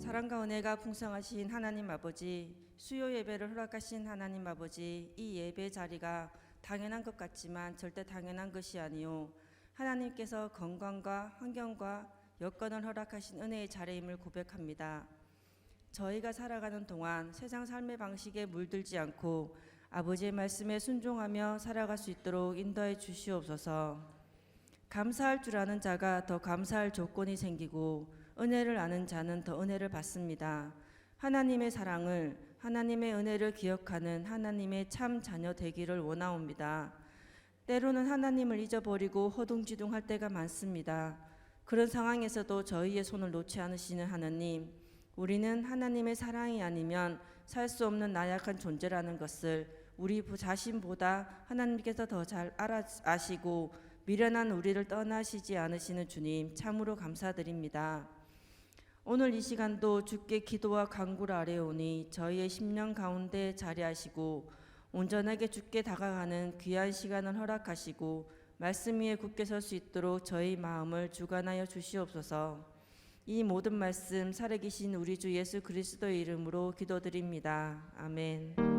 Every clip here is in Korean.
사랑과 은혜가 풍성하신 하나님 아버지, 수요 예배를 허락하신 하나님 아버지, 이 예배 자리가 당연한 것 같지만 절대 당연한 것이 아니요 하나님께서 건강과 환경과 여건을 허락하신 은혜의 자리임을 고백합니다. 저희가 살아가는 동안 세상 삶의 방식에 물들지 않고 아버지의 말씀에 순종하며 살아갈 수 있도록 인도해 주시옵소서. 감사할 줄 아는 자가 더 감사할 조건이 생기고 은혜를 아는 자는 더 은혜를 받습니다. 하나님의 사랑을, 하나님의 은혜를 기억하는 하나님의 참 자녀 되기를 원하옵니다. 때로는 하나님을 잊어버리고 허둥지둥할 때가 많습니다. 그런 상황에서도 저희의 손을 놓지 않으시는 하나님, 우리는 하나님의 사랑이 아니면 살 수 없는 나약한 존재라는 것을 우리 자신보다 하나님께서 더 잘 아시고 미련한 우리를 떠나시지 않으시는 주님 참으로 감사드립니다. 오늘 이 시간도 주께 기도와 간구를 아뢰오니 저희의 심령 가운데 자리하시고 온전하게 주께 다가가는 귀한 시간을 허락하시고 말씀 위에 굳게 설 수 있도록 저희 마음을 주관하여 주시옵소서. 이 모든 말씀 살아계신 우리 주 예수 그리스도의 이름으로 기도드립니다. 아멘.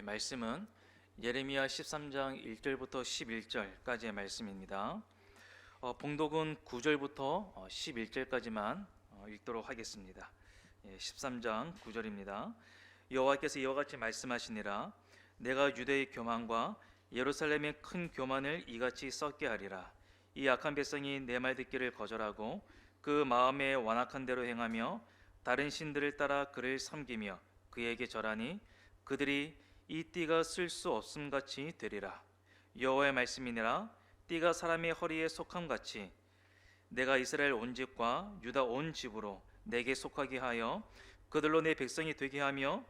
말씀은 예레미야 13장 1절부터 11절까지의 말씀입니다. 봉독은 9절부터 11절까지만 읽도록 하겠습니다. 13장 9절입니다. 여호와께서 이와 같이 말씀하시니라. 내가 유대의 교만과 예루살렘의 큰 교만을 이같이 썩게 하리라. 이 악한 백성이 내 말 듣기를 거절하고 그 마음에 완악한 대로 행하며 다른 신들을 따라 그를 섬기며 그에게 절하니 그들이 이 띠가 쓸 수 없음 같이 되리라. 여호와의 말씀이니라. 띠가 사람의 허리에 속함 같이 내가 이스라엘 온 집과 유다 온 집으로 내게 속하게 하여 그들로 내 백성이 되게 하며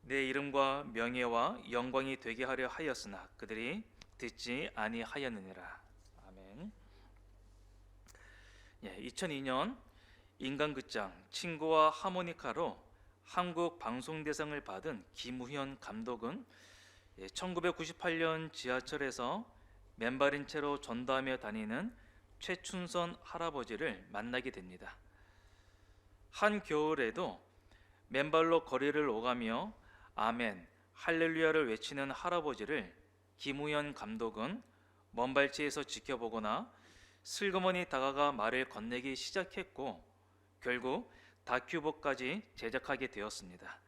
내 이름과 명예와 영광이 되게 하려 하였으나 그들이 듣지 아니하였느니라. 아멘. 2002년 인간극장 친구와 하모니카로 한국 방송대상을 받은 김우현 감독은 1998년 지하철에서 맨발인 채로 전도하며 다니는 최춘선 할아버지를 만나게 됩니다. 한겨울에도 맨발로 거리를 오가며 아멘, 할렐루야를 외치는 할아버지를 김우현 감독은 먼 발치에서 지켜보거나 슬그머니 다가가 말을 건네기 시작했고 결국 다큐복까지 제작하게 되었습니다.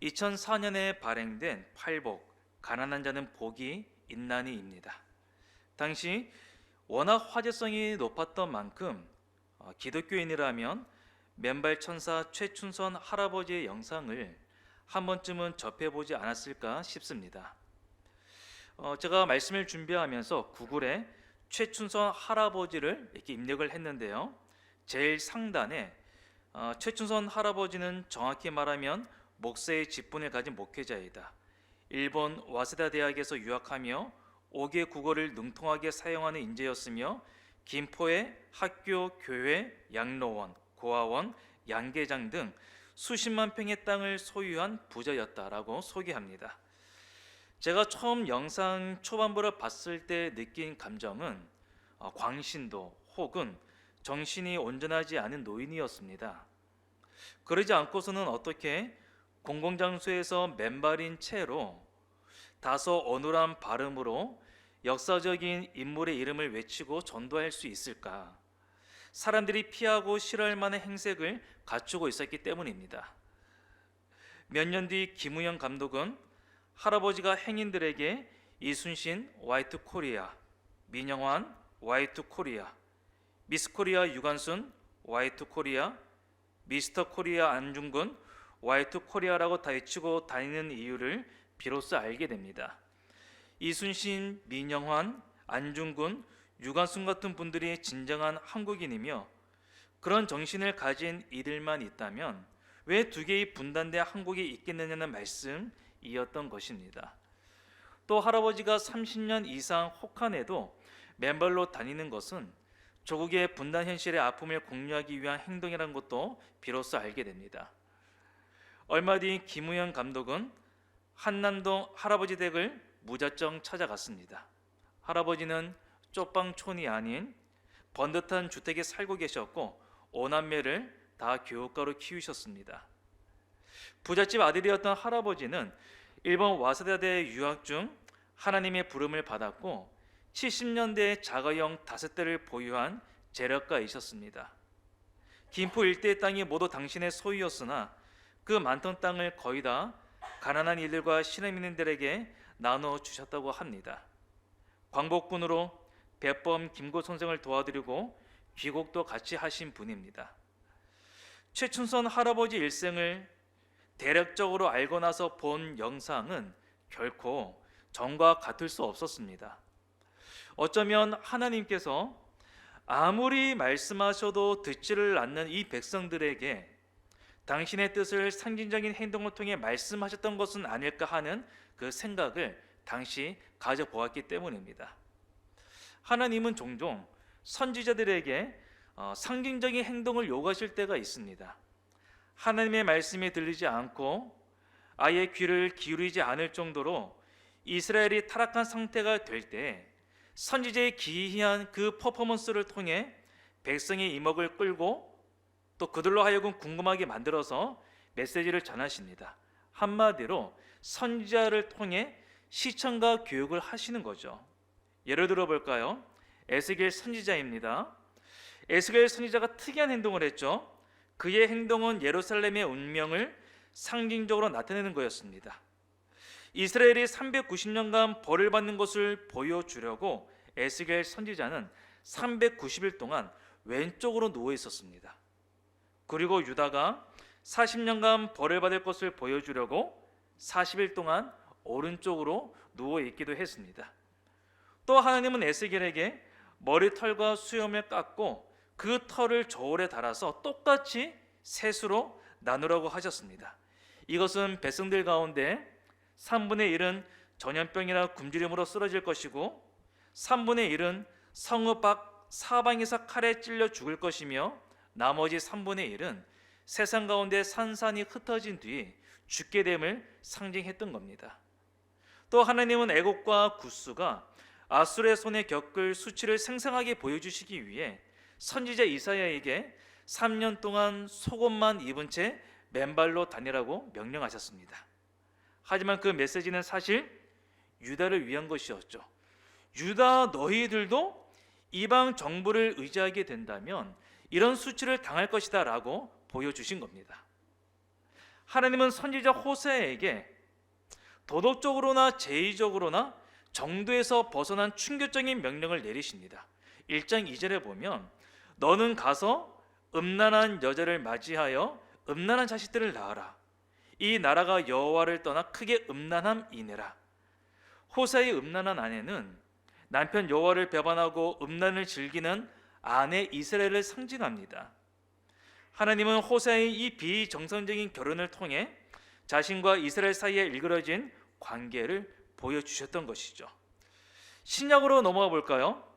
2004년에 발행된 팔복 가난한 자는 복이 있나니입니다. 당시 워낙 화제성이 높았던 만큼 기독교인이라면 맨발 천사 최춘선 할아버지의 영상을 한 번쯤은 접해보지 않았을까 싶습니다. 제가 말씀을 준비하면서 구글에 최춘선 할아버지를 이렇게 입력을 했는데요. 제일 상단에 최춘선 할아버지는 정확히 말하면 목사의 직분을 가진 목회자이다. 일본 와세다 대학에서 유학하며 5개 국어를 능통하게 사용하는 인재였으며 김포의 학교, 교회, 양로원, 고아원, 양계장 등 수십만 평의 땅을 소유한 부자였다라고 소개합니다. 제가 처음 영상 초반부를 봤을 때 느낀 감정은 광신도 혹은 정신이 온전하지 않은 노인이었습니다. 그러지 않고서는 어떻게 공공장소에서 맨발인 채로 다소 어눌한 발음으로 역사적인 인물의 이름을 외치고 전도할 수 있을까? 사람들이 피하고 싫어할 만한 행색을 갖추고 있었기 때문입니다. 몇 년 뒤 김우현 감독은 할아버지가 행인들에게 이순신 화이트 코리아, 민영환 화이트 코리아, 미스 코리아 유관순 화이트 코리아, 미스터 코리아 안중근 화이트 코리아라고 다 외치고 다니는 이유를 비로소 알게 됩니다. 이순신, 민영환, 안중근, 유관순 같은 분들이 진정한 한국인이며 그런 정신을 가진 이들만 있다면 왜 두 개의 분단된 한국이 있겠느냐는 말씀이었던 것입니다. 또 할아버지가 30년 이상 혹한에도 맨발로 다니는 것은 조국의 분단 현실의 아픔을 공유하기 위한 행동이라는 것도 비로소 알게 됩니다. 얼마 뒤 김우현 감독은 한남동 할아버지 댁을 무작정 찾아갔습니다. 할아버지는 쪽방촌이 아닌 번듯한 주택에 살고 계셨고 5남매를 다 교육가로 키우셨습니다. 부잣집 아들이었던 할아버지는 일본 와세다대에 유학 중 하나님의 부름을 받았고 70년대에 자가용 5대를 보유한 재력가이셨습니다. 김포 일대의 땅이 모두 당신의 소유였으나 그 많던 땅을 거의 다 가난한 이들과 신해민들에게 나눠주셨다고 합니다. 광복군으로 배범 김구 선생을 도와드리고 귀국도 같이 하신 분입니다. 최춘선 할아버지 일생을 대략적으로 알고 나서 본 영상은 결코 전과 같을 수 없었습니다. 어쩌면 하나님께서 아무리 말씀하셔도 듣지를 않는 이 백성들에게 당신의 뜻을 상징적인 행동을 통해 말씀하셨던 것은 아닐까 하는 그 생각을 당시 가져보았기 때문입니다. 하나님은 종종 선지자들에게 상징적인 행동을 요구하실 때가 있습니다. 하나님의 말씀이 들리지 않고 아예 귀를 기울이지 않을 정도로 이스라엘이 타락한 상태가 될 때 선지자의 기이한 그 퍼포먼스를 통해 백성의 이목을 끌고 또 그들로 하여금 궁금하게 만들어서 메시지를 전하십니다. 한마디로 선지자를 통해 시청과 교육을 하시는 거죠. 예를 들어 볼까요? 에스겔 선지자입니다. 에스겔 선지자가 특이한 행동을 했죠. 그의 행동은 예루살렘의 운명을 상징적으로 나타내는 거였습니다. 이스라엘이 390년간 벌을 받는 것을 보여주려고 에스겔 선지자는 390일 동안 왼쪽으로 누워 있었습니다. 그리고 유다가 40년간 벌을 받을 것을 보여주려고 40일 동안 오른쪽으로 누워 있기도 했습니다. 또 하나님은 에스겔에게 머리털과 수염을 깎고 그 털을 저울에 달아서 똑같이 셋으로 나누라고 하셨습니다. 이것은 백성들 가운데 3분의 1은 전염병이나 굶주림으로 쓰러질 것이고 3분의 1은 성읍 밖 사방에서 칼에 찔려 죽을 것이며 나머지 3분의 1은 세상 가운데 산산이 흩어진 뒤 죽게 됨을 상징했던 겁니다. 또 하나님은 애국과 구스가 아수르의 손에 겪을 수치를 생생하게 보여주시기 위해 선지자 이사야에게 3년 동안 속옷만 입은 채 맨발로 다니라고 명령하셨습니다. 하지만 그 메시지는 사실 유다를 위한 것이었죠. 유다 너희들도 이방 정부를 의지하게 된다면 이런 수치를 당할 것이다 라고 보여주신 겁니다. 하나님은 선지자 호세아에게 도덕적으로나 제의적으로나 정도에서 벗어난 충격적인 명령을 내리십니다. 1장 2절에 보면 너는 가서 음란한 여자를 맞이하여 음란한 자식들을 낳아라. 이 나라가 여호와를 떠나 크게 음란함이니라. 호세아의 음란한 아내는 남편 여호와를 배반하고 음란을 즐기는 아내 이스라엘을 상징합니다. 하나님은 호세아의 이 비정상적인 결혼을 통해 자신과 이스라엘 사이에 일그러진 관계를 보여주셨던 것이죠. 신약으로 넘어가 볼까요?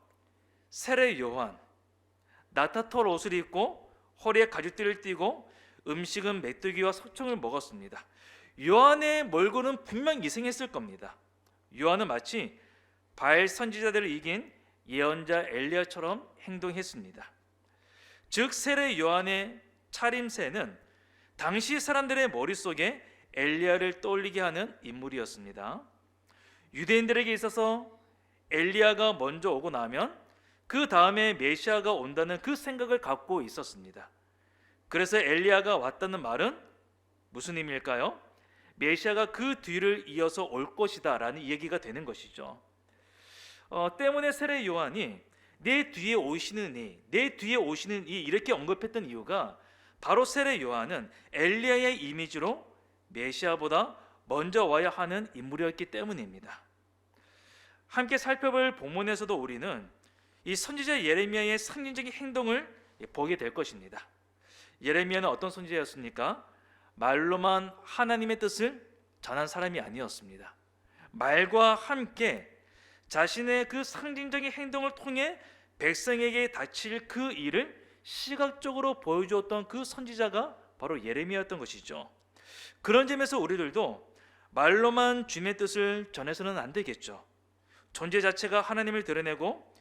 세례 요한, 나타털 옷을 입고 허리에 가죽띠를 띠고 음식은 메뚜기와 석청을 먹었습니다. 요한의 몰골은 분명 이상했을 겁니다. 요한은 마치 바알 선지자들을 이긴 예언자 엘리야처럼 행동했습니다. 즉 세례 요한의 차림새는 당시 사람들의 머릿속에 엘리야를 떠올리게 하는 인물이었습니다. 유대인들에게 있어서 엘리야가 먼저 오고 나면 그 다음에 메시아가 온다는 그 생각을 갖고 있었습니다. 그래서 엘리야가 왔다는 말은 무슨 의미일까요? 메시아가 그 뒤를 이어서 올 것이다 라는 얘기가 되는 것이죠. 때문에 세례 요한이 내 뒤에 오시는 이 이렇게 언급했던 이유가 바로 세례 요한은 엘리야의 이미지로 메시아보다 먼저 와야 하는 인물이었기 때문입니다. 함께 살펴볼 본문에서도 우리는 이 선지자 예레미야의 상징적인 행동을 보게 될 것입니다. 예레미야는 어떤 선지자였습니까? 말로만 하나님의 뜻을 전한 사람이 아니었습니다. 말과 함께 자신의 그 상징적인 행동을 통해 백성에게 닥칠 그 일을 시각적으로 보여주었던 그 선지자가 바로 예레미야였던 것이죠. 그런 점에서 우리들도 말로만 주님의 뜻을 전해서는 안 되겠죠. 존재 자체가 하나님을 드러내고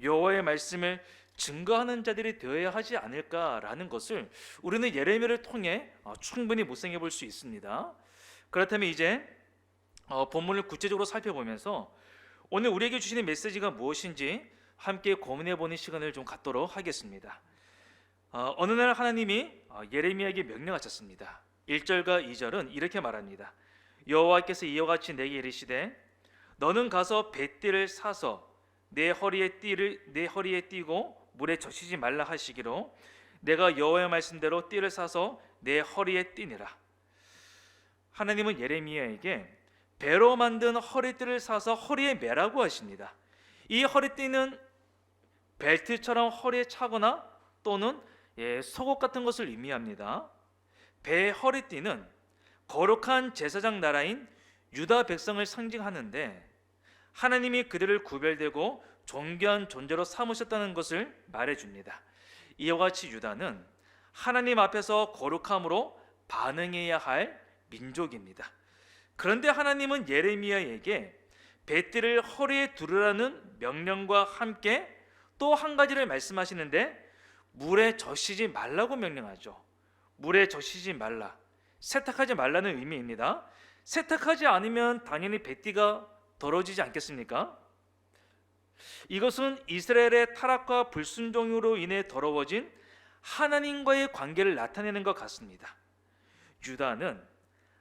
여호와의 말씀을 증거하는 자들이 되어야 하지 않을까라는 것을 우리는 예레미야를 통해 충분히 묵상해 볼 수 있습니다. 그렇다면 이제 본문을 구체적으로 살펴보면서 오늘 우리에게 주시는 메시지가 무엇인지 함께 고민해 보는 시간을 좀 갖도록 하겠습니다. 어느 날 하나님이 예레미야에게 명령하셨습니다. 1절과 2절은 이렇게 말합니다. 여호와께서 이와 같이 내게 이르시되 너는 가서 뱃띠를 사서 내 허리에 띠고 물에 젖히지 말라 하시기로 내가 여호와의 말씀대로 띠를 사서 내 허리에 띠니라. 하나님은 예레미야에게 배로 만든 허리띠를 사서 허리에 매라고 하십니다. 이 허리띠는 벨트처럼 허리에 차거나 또는 속옷 같은 것을 의미합니다. 배 허리띠는 거룩한 제사장 나라인 유다 백성을 상징하는데 하나님이 그들을 구별되고 존귀한 존재로 삼으셨다는 것을 말해줍니다. 이와 같이 유다는 하나님 앞에서 거룩함으로 반응해야 할 민족입니다. 그런데 하나님은 예레미야에게 뱃띠를 허리에 두르라는 명령과 함께 또 한 가지를 말씀하시는데 물에 젖히지 말라고 명령하죠. 물에 젖히지 말라, 세탁하지 말라는 의미입니다. 세탁하지 않으면 당연히 뱃띠가 더러워지지 않겠습니까? 이것은 이스라엘의 타락과 불순종으로 인해 더러워진 하나님과의 관계를 나타내는 것 같습니다. 유다는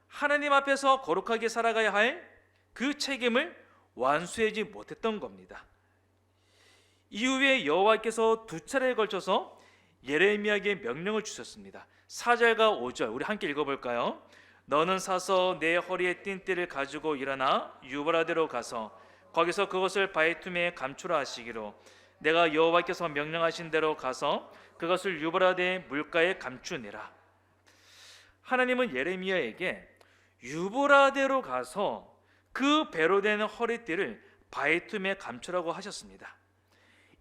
하나님 앞에서 거룩하게 살아가야 할 그 책임을 완수하지 못했던 겁니다. 이후에 여호와께서 두 차례에 걸쳐서 예레미야에게 명령을 주셨습니다. 4절과 5절 우리 함께 읽어볼까요? 너는 사서 내 허리에 띤 띠를 가지고 일어나 유브라데로 가서 거기서 그것을 바위 틈에 감추라 하시기로 내가 여호와께서 명령하신 대로 가서 그것을 유브라데 물가에 감추니라. 하나님은 예레미야에게 유브라데로 가서 그 배로 된 허리띠를 바위 틈에 감추라고 하셨습니다.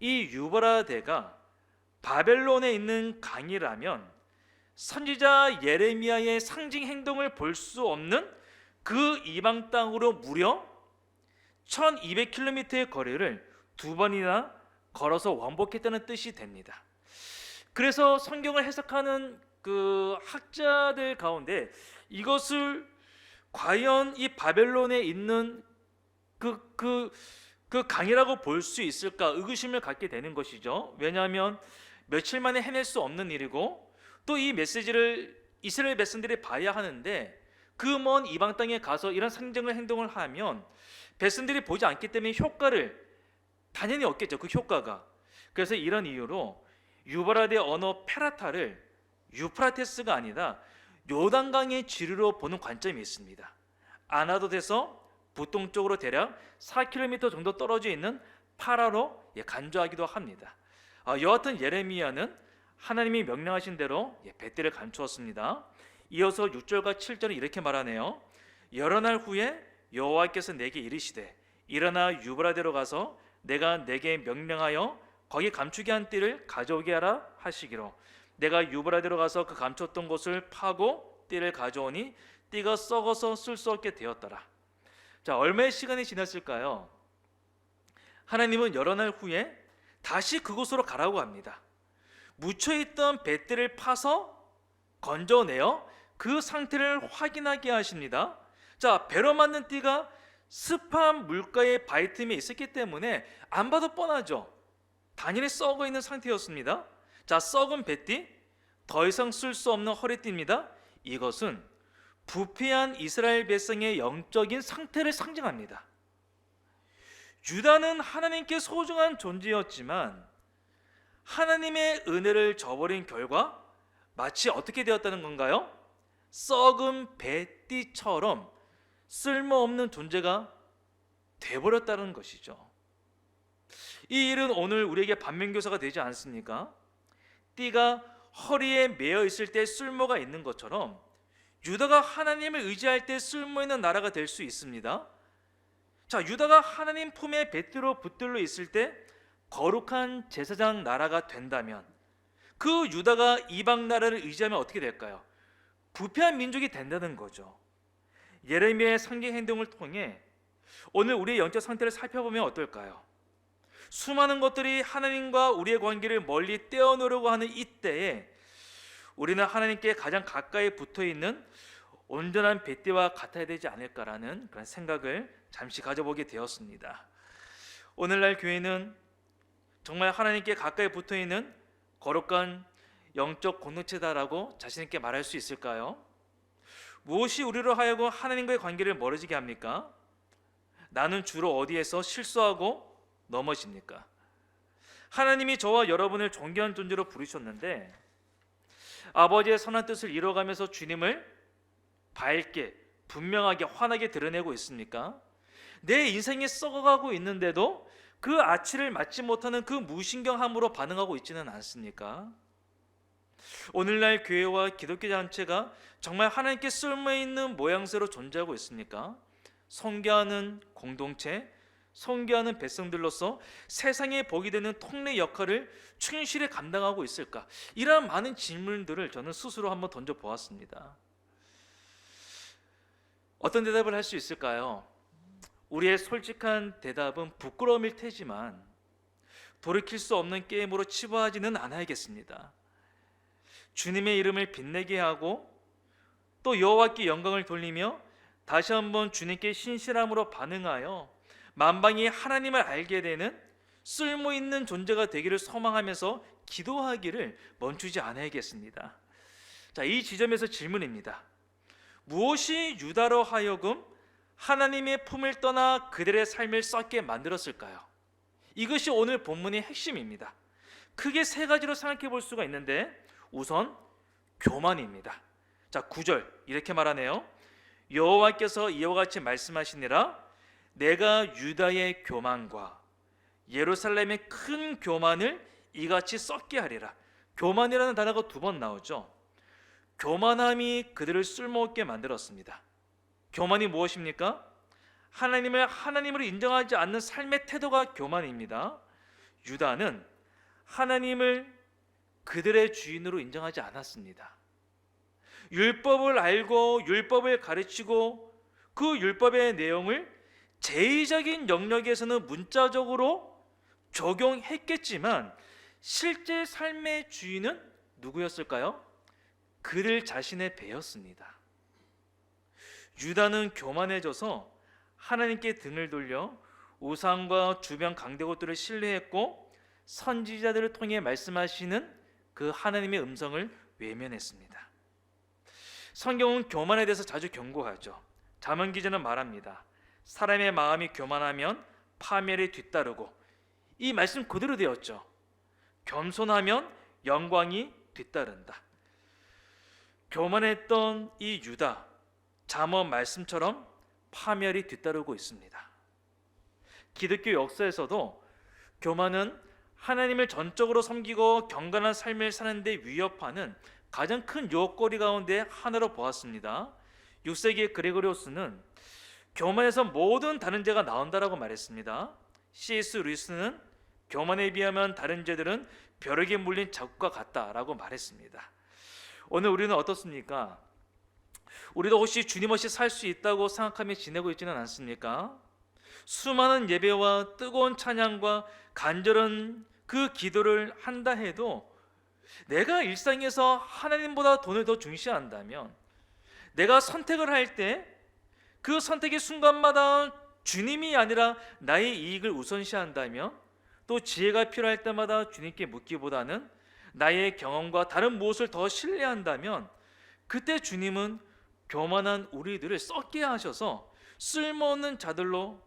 이 유브라데가 바벨론에 있는 강이라면 선지자 예레미야의 상징 행동을 볼 수 없는 그 이방 땅으로 무려 1200km의 거리를 두 번이나 걸어서 왕복했다는 뜻이 됩니다. 그래서 성경을 해석하는 그 학자들 가운데 이것을 과연 이 바벨론에 있는 그 강이라고 볼 수 있을까 의구심을 갖게 되는 것이죠. 왜냐하면 며칠 만에 해낼 수 없는 일이고 또 이 메시지를 이스라엘 백성들이 봐야 하는데 그 먼 이방 땅에 가서 이런 상징의 행동을 하면 백성들이 보지 않기 때문에 효과를 당연히 얻겠죠. 그 효과가. 그래서 이런 이유로 유브라데 언어 페라타를 유프라테스가 아니라 요단강의 지류로 보는 관점이 있습니다. 아나도 돼서 북동쪽으로 대략 4km 정도 떨어져 있는 파라로 간주하기도 합니다. 여하튼 예레미야는 하나님이 명령하신 대로 뱃띠를 감추었습니다. 이어서 6절과 7절은 이렇게 말하네요. 여러 날 후에 여호와께서 내게 이르시되 일어나 유브라데로 가서 내가 내게 명령하여 거기 감추게 한 띠를 가져오게 하라 하시기로 내가 유브라데로 가서 그 감췄던 곳을 파고 띠를 가져오니 띠가 썩어서 쓸 수 없게 되었더라. 자, 얼마의 시간이 지났을까요? 하나님은 여러 날 후에 다시 그곳으로 가라고 합니다. 묻혀있던 뱃띠를 파서 건져내어 그 상태를 확인하게 하십니다. 자, 배로 만든 띠가 습한 물가의 바위 틈에 있었기 때문에 안 봐도 뻔하죠. 당연히 썩어 있는 상태였습니다. 자, 썩은 뱃띠, 더 이상 쓸 수 없는 허리띠입니다. 이것은 부패한 이스라엘 백성의 영적인 상태를 상징합니다. 유다는 하나님께 소중한 존재였지만 하나님의 은혜를 저버린 결과 마치 어떻게 되었다는 건가요? 썩은 뱃띠처럼 쓸모없는 존재가 되어버렸다는 것이죠. 이 일은 오늘 우리에게 반면교사가 되지 않습니까? 띠가 허리에 매어 있을 때 쓸모가 있는 것처럼 유다가 하나님을 의지할 때 쓸모있는 나라가 될 수 있습니다. 자, 유다가 하나님 품에 베드로 붙들려 있을 때 거룩한 제사장 나라가 된다면 그 유다가 이방 나라를 의지하면 어떻게 될까요? 부패한 민족이 된다는 거죠. 예레미야의 상징 행동을 통해 오늘 우리의 영적 상태를 살펴보면 어떨까요? 수많은 것들이 하나님과 우리의 관계를 멀리 떼어놓으려고 하는 이때에 우리는 하나님께 가장 가까이 붙어있는 온전한 뱃띠와 같아야 되지 않을까라는 그런 생각을 잠시 가져보게 되었습니다. 오늘날 교회는 정말 하나님께 가까이 붙어있는 거룩한 영적 공동체다라고 자신 있게 말할 수 있을까요? 무엇이 우리로 하여금 하나님과의 관계를 멀어지게 합니까? 나는 주로 어디에서 실수하고 넘어집니까? 하나님이 저와 여러분을 존귀한 존재로 부르셨는데 아버지의 선한 뜻을 이뤄가면서 주님을 밝게 분명하게 환하게 드러내고 있습니까? 내 인생이 썩어가고 있는데도 그 아치를 맞지 못하는 그 무신경함으로 반응하고 있지는 않습니까? 오늘날 교회와 기독교 단체가 정말 하나님께 쓸모있는 모양새로 존재하고 있습니까? 선교하는 공동체, 선교하는 백성들로서 세상에 복이 되는 통례 역할을 충실히 감당하고 있을까? 이러한 많은 질문들을 저는 스스로 한번 던져보았습니다. 어떤 대답을 할 수 있을까요? 우리의 솔직한 대답은 부끄러움일 테지만 돌이킬 수 없는 게임으로 치부하지는 않아야겠습니다. 주님의 이름을 빛내게 하고 또 여호와께 영광을 돌리며 다시 한번 주님께 신실함으로 반응하여 만방이 하나님을 알게 되는 쓸모있는 존재가 되기를 소망하면서 기도하기를 멈추지 않아야겠습니다. 자, 이 지점에서 질문입니다. 무엇이 유다로 하여금 하나님의 품을 떠나 그들의 삶을 썩게 만들었을까요? 이것이 오늘 본문의 핵심입니다. 크게 세 가지로 생각해 볼 수가 있는데 우선 교만입니다. 자, 9절 이렇게 말하네요. 여호와께서 이와 같이 말씀하시니라 내가 유다의 교만과 예루살렘의 큰 교만을 이같이 썩게 하리라. 교만이라는 단어가 두 번 나오죠. 교만함이 그들을 쓸모없게 만들었습니다. 교만이 무엇입니까? 하나님을 하나님으로 인정하지 않는 삶의 태도가 교만입니다. 유다는 하나님을 그들의 주인으로 인정하지 않았습니다. 율법을 알고 율법을 가르치고 그 율법의 내용을 제의적인 영역에서는 문자적으로 적용했겠지만 실제 삶의 주인은 누구였을까요? 그들 자신의 배였습니다. 유다는 교만해져서 하나님께 등을 돌려 우상과 주변 강대국들을 신뢰했고 선지자들을 통해 말씀하시는 그 하나님의 음성을 외면했습니다. 성경은 교만에 대해서 자주 경고하죠. 잠언 기자는 말합니다. 사람의 마음이 교만하면 파멸이 뒤따르고, 이 말씀 그대로 되었죠. 겸손하면 영광이 뒤따른다. 교만했던 이 유다, 잠언 말씀처럼 파멸이 뒤따르고 있습니다. 기독교 역사에서도 교만은 하나님을 전적으로 섬기고 경건한 삶을 사는 데 위협하는 가장 큰 유혹거리 가운데 하나로 보았습니다. 6세기 그레고리오스는 교만에서 모든 다른 죄가 나온다라고 말했습니다. C.S. 루이스는 교만에 비하면 다른 죄들은 벼락에 물린 자국과 같다라고 말했습니다. 오늘 우리는 어떻습니까? 우리도 혹시 주님 없이 살 수 있다고 생각하며 지내고 있지는 않습니까? 수많은 예배와 뜨거운 찬양과 간절한 그 기도를 한다 해도 내가 일상에서 하나님보다 돈을 더 중시한다면, 내가 선택을 할 때 그 선택의 순간마다 주님이 아니라 나의 이익을 우선시한다면, 또 지혜가 필요할 때마다 주님께 묻기보다는 나의 경험과 다른 무엇을 더 신뢰한다면, 그때 주님은 교만한 우리들을 썩게 하셔서 쓸모없는 자들로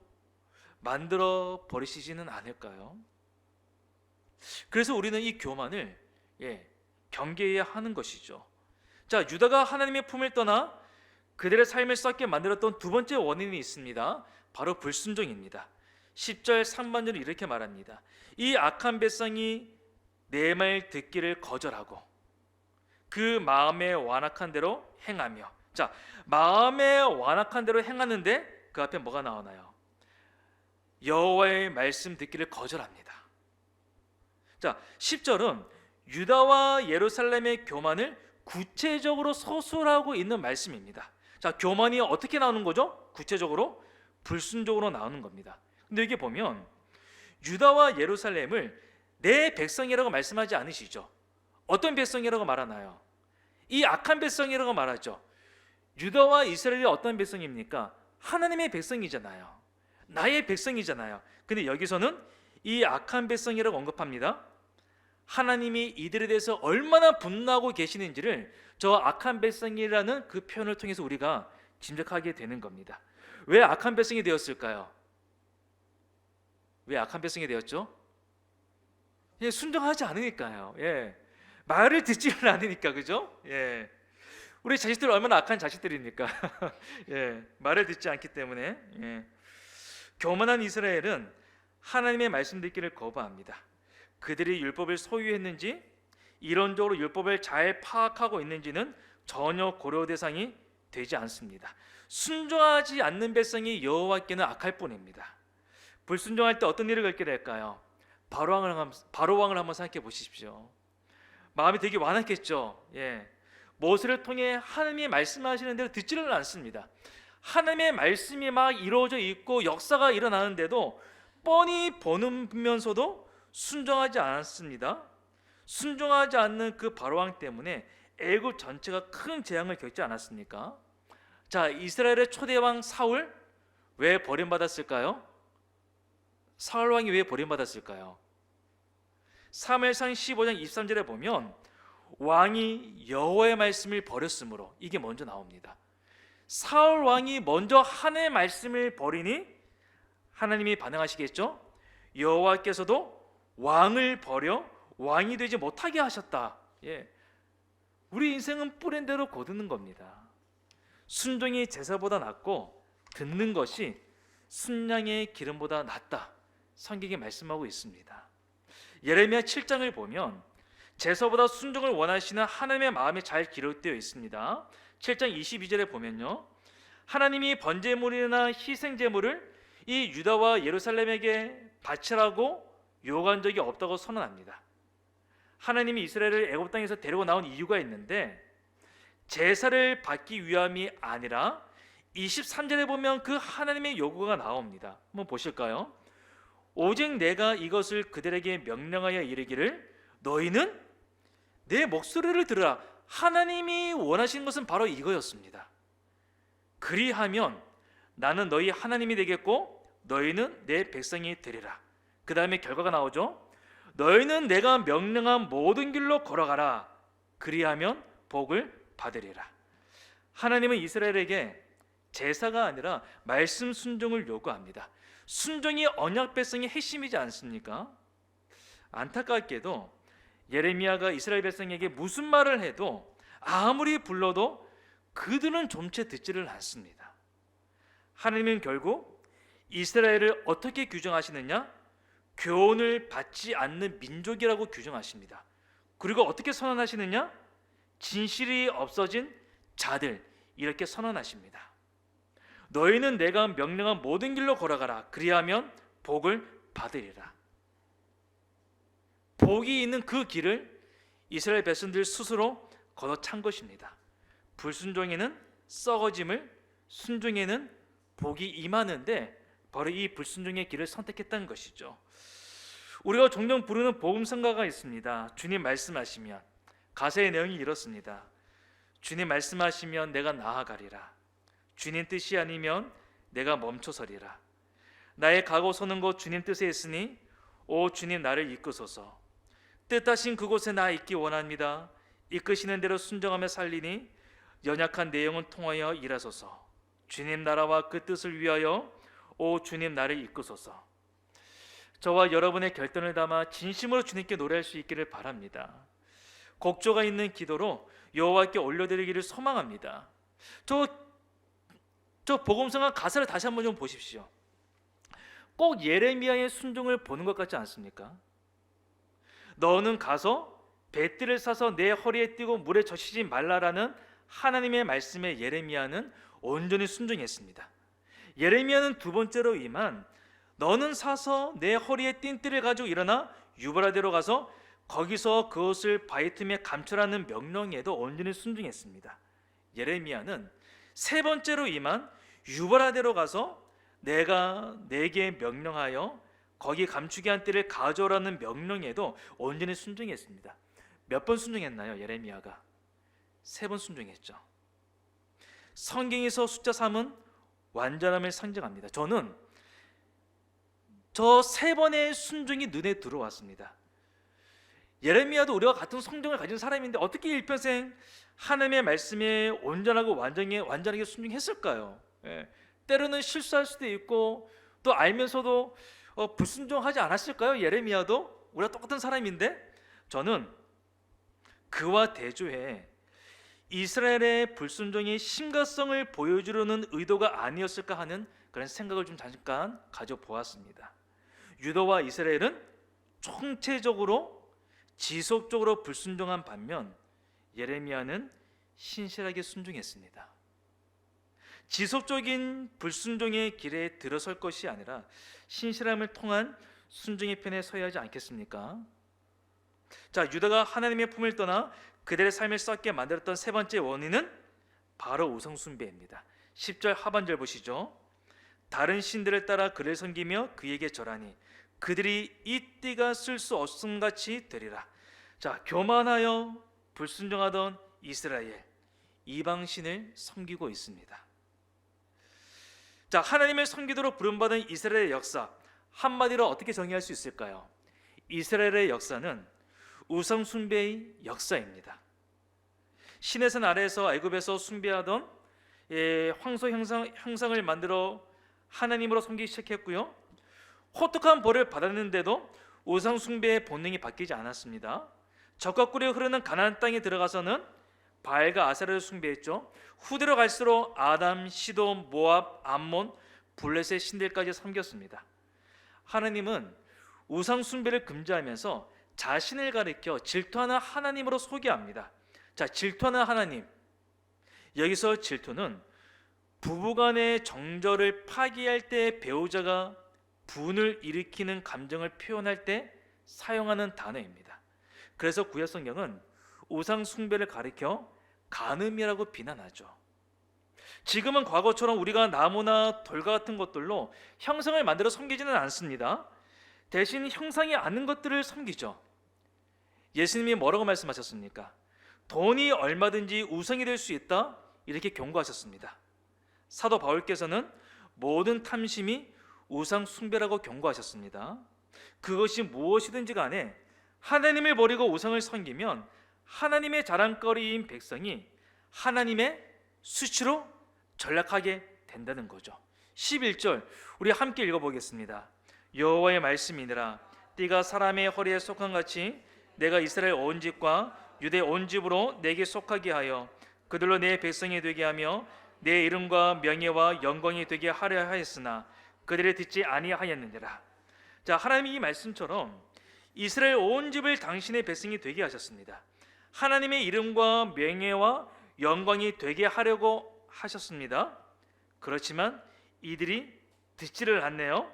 만들어 버리시지는 않을까요? 그래서 우리는 이 교만을 경계해야 하는 것이죠. 자, 유다가 하나님의 품을 떠나 그들의 삶을 썩게 만들었던 두 번째 원인이 있습니다. 바로 불순종입니다. 10절 3반절은 이렇게 말합니다. 이 악한 백성이 내 말 듣기를 거절하고 그 마음에 완악한 대로 행하며, 자, 마음에 완악한 대로 행하는데 그 앞에 뭐가 나오나요? 여호와의 말씀 듣기를 거절합니다. 자, 10절은 유다와 예루살렘의 교만을 구체적으로 서술하고 있는 말씀입니다. 자, 교만이 어떻게 나오는 거죠? 구체적으로 불순종으로 나오는 겁니다. 근데 여기 보면 유다와 예루살렘을 내 백성이라고 말씀하지 않으시죠? 어떤 백성이라고 말하나요? 이 악한 백성이라고 말하죠. 유다와 이스라엘이 어떤 백성입니까? 하나님의 백성이잖아요. 나의 백성이잖아요. 근데 여기서는 이 악한 백성이라고 언급합니다. 하나님이 이들에 대해서 얼마나 분노하고 계시는지를 저 악한 백성이라는 그 표현을 통해서 우리가 짐작하게 되는 겁니다. 왜 악한 백성이 되었을까요? 왜 악한 백성이 되었죠? 예, 순종하지 않으니까요. 예, 말을 듣지를 않으니까, 그죠? 예, 우리 자식들 얼마나 악한 자식들입니까? 예, 말을 듣지 않기 때문에. 예. 교만한 이스라엘은 하나님의 말씀 듣기를 거부합니다. 그들이 율법을 소유했는지 이론적으로 율법을 잘 파악하고 있는지는 전혀 고려 대상이 되지 않습니다. 순종하지 않는 백성이 여호와께는 악할 뿐입니다. 불순종할 때 어떤 일을 겪게 될까요? 바로왕을 한번 생각해 보십시오. 마음이 되게 완악했죠. 예. 모세를 통해 하나님이 말씀하시는 대로 듣지를 않습니다. 하나님의 말씀이 막 이루어져 있고 역사가 일어나는데도 뻔히 보면서도 순종하지 않았습니다. 순종하지 않는 그 바로왕 때문에 애굽 전체가 큰 재앙을 겪지 않았습니까? 자, 이스라엘의 초대왕 사울 왜 버림받았을까요? 사울 왕이 왜 버림받았을까요? 사무엘상 15장 23절에 보면 왕이 여호와의 말씀을 버렸으므로, 이게 먼저 나옵니다. 사울 왕이 먼저 하나님의 말씀을 버리니 하나님이 반응하시겠죠? 여호와께서도 왕을 버려 왕이 되지 못하게 하셨다. 예. 우리 인생은 뿌린 대로 거두는 겁니다. 순종이 제사보다 낫고 듣는 것이 순양의 기름보다 낫다. 성경이 말씀하고 있습니다. 예레미야 7장을 보면 제사보다 순종을 원하시는 하나님의 마음이 잘 기록되어 있습니다. 7장 22절에 보면요, 하나님이 번제물이나 희생제물을 이 유다와 예루살렘에게 바치라고 요구한 적이 없다고 선언합니다. 하나님이 이스라엘을 애굽 땅에서 데리고 나온 이유가 있는데 제사를 받기 위함이 아니라 23절에 보면 그 하나님의 요구가 나옵니다. 한번 보실까요? 오직 내가 이것을 그들에게 명령하여 이르기를 너희는 내 목소리를 들으라. 하나님이 원하시는 것은 바로 이거였습니다. 그리하면 나는 너희 하나님이 되겠고 너희는 내 백성이 되리라. 그 다음에 결과가 나오죠. 너희는 내가 명령한 모든 길로 걸어가라. 그리하면 복을 받으리라. 하나님은 이스라엘에게 제사가 아니라 말씀 순종을 요구합니다. 순종이 언약 백성의 핵심이지 않습니까? 안타깝게도 예레미야가 이스라엘 백성에게 무슨 말을 해도 아무리 불러도 그들은 좀채 듣지를 않습니다. 하나님은 결국 이스라엘을 어떻게 규정하시느냐? 교훈을 받지 않는 민족이라고 규정하십니다. 그리고 어떻게 선언하시느냐? 진실이 없어진 자들, 이렇게 선언하십니다. 너희는 내가 명령한 모든 길로 걸어가라. 그리하면 복을 받으리라. 복이 있는 그 길을 이스라엘 백성들 스스로 걷어찬 것입니다. 불순종에는 썩어짐을, 순종에는 복이 임하는데 바로 이 불순종의 길을 선택했다는 것이죠. 우리가 종종 부르는 복음성가가 있습니다. 주님 말씀하시면, 가사의 내용이 이렇습니다. 주님 말씀하시면 내가 나아가리라. 주님 뜻이 아니면 내가 멈춰서리라. 나의 가고 서는 곳 주님 뜻에 있으니 오 주님 나를 이끄소서. 뜻하신 그곳에 나 있기 원합니다. 이끄시는 대로 순종하며 살리니 연약한 내 영혼 통하여 일하소서. 주님 나라와 그 뜻을 위하여 오 주님 나를 이끄소서. 저와 여러분의 결단을 담아 진심으로 주님께 노래할 수 있기를 바랍니다. 곡조가 있는 기도로 여호와께 올려드리기를 소망합니다. 저 복음성가 가사를 다시 한번 좀 보십시오. 꼭 예레미야의 순종을 보는 것 같지 않습니까? 너는 가서 배띠를 사서 내 허리에 띠고 물에 젖히지 말라라는 하나님의 말씀에 예레미야는 온전히 순종했습니다. 예레미야는 두 번째로 임한 너는 사서 내 허리에 띵띠를 가지고 일어나 유브라데로 가서 거기서 그것을 바위 틈에 감추라는 명령에도 온전히 순종했습니다. 예레미야는 세 번째로 임한 유브라데로 가서 내가 내게 명령하여 거기 감추게 한 띠를 가져오라는 명령에도 온전히 순종했습니다. 몇 번 순종했나요? 예레미야가 세 번 순종했죠. 성경에서 숫자 3은 완전함을 상징합니다. 저는 저 세 번의 순종이 눈에 들어왔습니다. 예레미야도 우리와 같은 성정을 가진 사람인데 어떻게 일평생 하나님의 말씀에 온전하고 완전하게 순종했을까요? 때로는 실수할 수도 있고 또 알면서도 불순종하지 않았을까요? 예레미야도 우리가 똑같은 사람인데 저는 그와 대조해 이스라엘의 불순종의 심각성을 보여주려는 의도가 아니었을까 하는 그런 생각을 좀 잠깐 가져보았습니다. 유다와 이스라엘은 총체적으로 지속적으로 불순종한 반면 예레미야는 신실하게 순종했습니다. 지속적인 불순종의 길에 들어설 것이 아니라 신실함을 통한 순종의 편에 서야 하지 않겠습니까? 자, 유다가 하나님의 품을 떠나 그들의 삶을 썩게 만들었던 세 번째 원인은 바로 우상 숭배입니다. 10절 하반절 보시죠. 다른 신들을 따라 그를 섬기며 그에게 절하니 그들이 이 띠가 쓸 수 없음같이 되리라. 자, 교만하여 불순종하던 이스라엘, 이방신을 섬기고 있습니다. 자, 하나님을 섬기도록 부름받은 이스라엘의 역사, 한마디로 어떻게 정의할 수 있을까요? 이스라엘의 역사는 우상 숭배의 역사입니다. 시내산 아래에서 애굽에서 숭배하던 황소 형상을 만들어 하나님으로 섬기기 시작했고요. 혹독한 벌을 받았는데도 우상 숭배의 본능이 바뀌지 않았습니다. 적과 꿀이 흐르는 가나안 땅에 들어가서는 바알과 아세라를 숭배했죠. 후대로 갈수록 아담, 시돈, 모압, 암몬, 블레셋의 신들까지 섬겼습니다. 하나님은 우상 숭배를 금지하면서 자신을 가리켜 질투하는 하나님으로 소개합니다. 자, 질투하는 하나님. 여기서 질투는 부부간의 정절을 파기할 때 배우자가 분을 일으키는 감정을 표현할 때 사용하는 단어입니다. 그래서 구약 성경은 우상 숭배를 가리켜 간음이라고 비난하죠. 지금은 과거처럼 우리가 나무나 돌과 같은 것들로 형상을 만들어 섬기지는 않습니다. 대신 형상이 아닌 것들을 섬기죠. 예수님이 뭐라고 말씀하셨습니까? 돈이 얼마든지 우상이 될 수 있다, 이렇게 경고하셨습니다. 사도 바울께서는 모든 탐심이 우상 숭배라고 경고하셨습니다. 그것이 무엇이든지 간에 하나님을 버리고 우상을 섬기면 하나님의 자랑거리인 백성이 하나님의 수치로 전락하게 된다는 거죠. 11절 우리 함께 읽어보겠습니다. 여호와의 말씀이니라. 띠가 사람의 허리에 속한 같이 내가 이스라엘 온 집과 유대 온 집으로 내게 속하게 하여 그들로 내 백성이 되게 하며 내 이름과 명예와 영광이 되게 하려 하였으나 그들이 듣지 아니하였느니라. 자, 하나님이 이 말씀처럼 이스라엘 온 집을 당신의 백성이 되게 하셨습니다. 하나님의 이름과 명예와 영광이 되게 하려고 하셨습니다. 그렇지만 이들이 듣지를 않네요.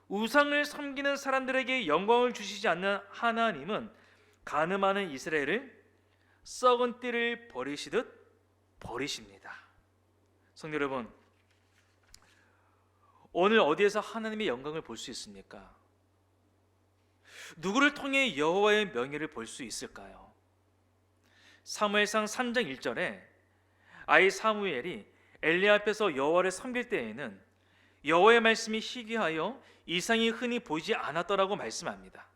우상을 섬기는 사람들에게 영광을 주시지 않는 하나님은 간음하는 이스라엘을 썩은 띠를 버리시듯 버리십니다. 성도 여러분, 오늘 어디에서 하나님의 영광을 볼 수 있습니까? 누구를 통해 여호와의 명예를 볼 수 있을까요? 사무엘상 3장 1절에 아이 사무엘이 엘리 앞에서 여호와를 섬길 때에는 여호와의 말씀이 희귀하여 이상이 흔히 보이지 않았더라고 말씀합니다.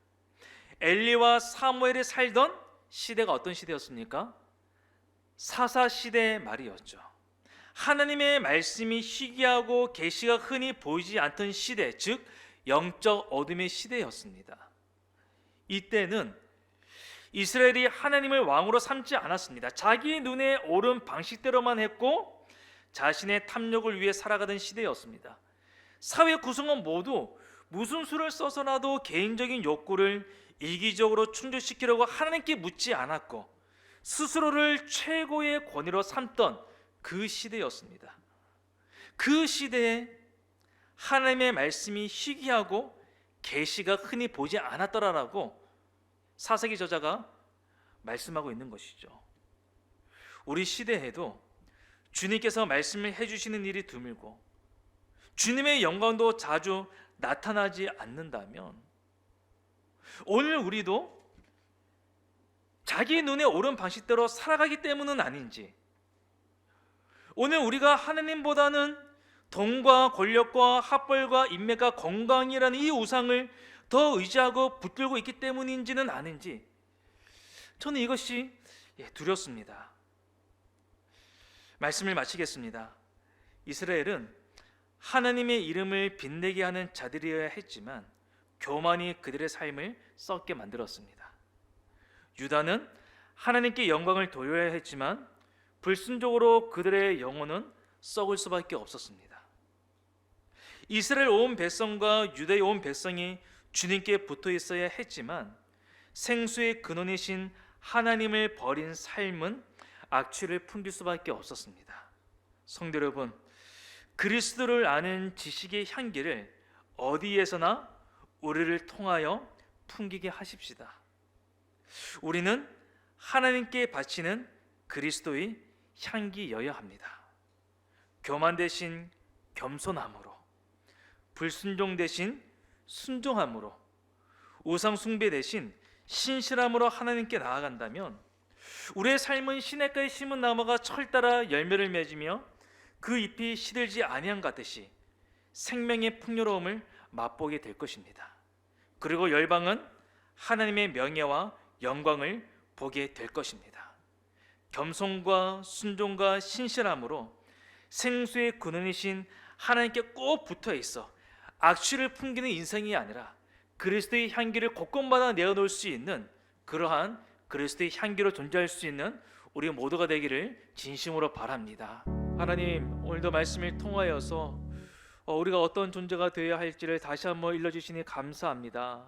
엘리와 사무엘이 살던 시대가 어떤 시대였습니까? 사사 시대의 말이었죠. 하나님의 말씀이 희귀하고 계시가 흔히 보이지 않던 시대, 즉 영적 어둠의 시대였습니다. 이때는 이스라엘이 하나님을 왕으로 삼지 않았습니다. 자기 눈에 옳은 방식대로만 했고 자신의 탐욕을 위해 살아가던 시대였습니다. 사회 구성원 모두 무슨 수를 써서라도 개인적인 욕구를 이기적으로 충족시키려고 하나님께 묻지 않았고 스스로를 최고의 권위로 삼던 그 시대였습니다. 그 시대에 하나님의 말씀이 희귀하고 계시가 흔히 보지 않았더라라고 사사기 저자가 말씀하고 있는 것이죠. 우리 시대에도 주님께서 말씀을 해주시는 일이 드물고 주님의 영광도 자주 나타나지 않는다면 오늘 우리도 자기 눈에 옳은 방식대로 살아가기 때문은 아닌지, 오늘 우리가 하나님보다는 돈과 권력과 학벌과 인맥과 건강이라는 이 우상을 더 의지하고 붙들고 있기 때문인지는 아닌지, 저는 이것이 두렵습니다. 말씀을 마치겠습니다. 이스라엘은 하나님의 이름을 빛내게 하는 자들이어야 했지만 교만이 그들의 삶을 썩게 만들었습니다. 유다는 하나님께 영광을 돌려야 했지만 불순종으로 그들의 영혼은 썩을 수밖에 없었습니다. 이스라엘 온 백성과 유다의 온 백성이 주님께 붙어 있어야 했지만 생수의 근원이신 하나님을 버린 삶은 악취를 풍길 수밖에 없었습니다. 성도 여러분, 그리스도를 아는 지식의 향기를 어디에서나 우리를 통하여 풍기게 하십시다. 우리는 하나님께 바치는 그리스도의 향기여야 합니다. 교만 대신 겸손함으로, 불순종 대신 순종함으로, 우상 숭배 대신 신실함으로 하나님께 나아간다면 우리의 삶은 시냇가에 심은 나무가 철 따라 열매를 맺으며 그 잎이 시들지 아니한 같듯이 생명의 풍요로움을 맛보게 될 것입니다. 그리고 열방은 하나님의 명예와 영광을 보게 될 것입니다. 겸손과 순종과 신실함으로 생수의 근원이신 하나님께 꼭 붙어 있어 악취를 풍기는 인생이 아니라 그리스도의 향기를 곳곳마다 내어놓을 수 있는 그러한 그리스도의 향기로 존재할 수 있는 우리 모두가 되기를 진심으로 바랍니다. 하나님, 오늘도 말씀을 통하여서 우리가 어떤 존재가 되어야 할지를 다시 한번 일러주시니 감사합니다.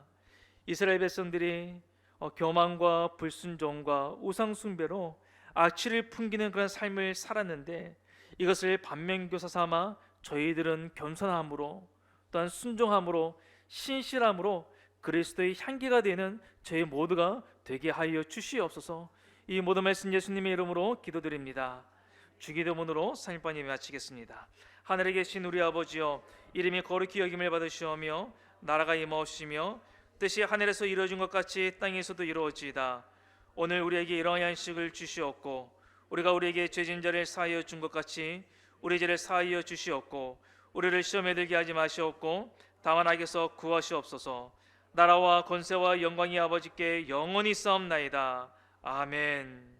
이스라엘 백성들이 교만과 불순종과 우상 숭배로 악취를 풍기는 그런 삶을 살았는데 이것을 반면교사 삼아 저희들은 겸손함으로 또한 순종함으로 신실함으로 그리스도의 향기가 되는 저희 모두가 되게 하여 주시옵소서. 이 모든 말씀 예수님의 이름으로 기도드립니다. 주기도문으로 사인반이 마치겠습니다. 하늘에 계신 우리 아버지여, 이름이 거룩히 여김을 받으시오며 나라가 임하옵시며 뜻이 하늘에서 이루어진 것 같이 땅에서도 이루어지이다. 오늘 우리에게 일용할 양식을 주시옵고 우리가 우리에게 죄진 자를 사하여 준 것 같이 우리 죄를 사하여 주시옵고 우리를 시험에 들게 하지 마시옵고 다만 악에서 구하시옵소서. 나라와 권세와 영광이 아버지께 영원히 싸움나이다. 아멘.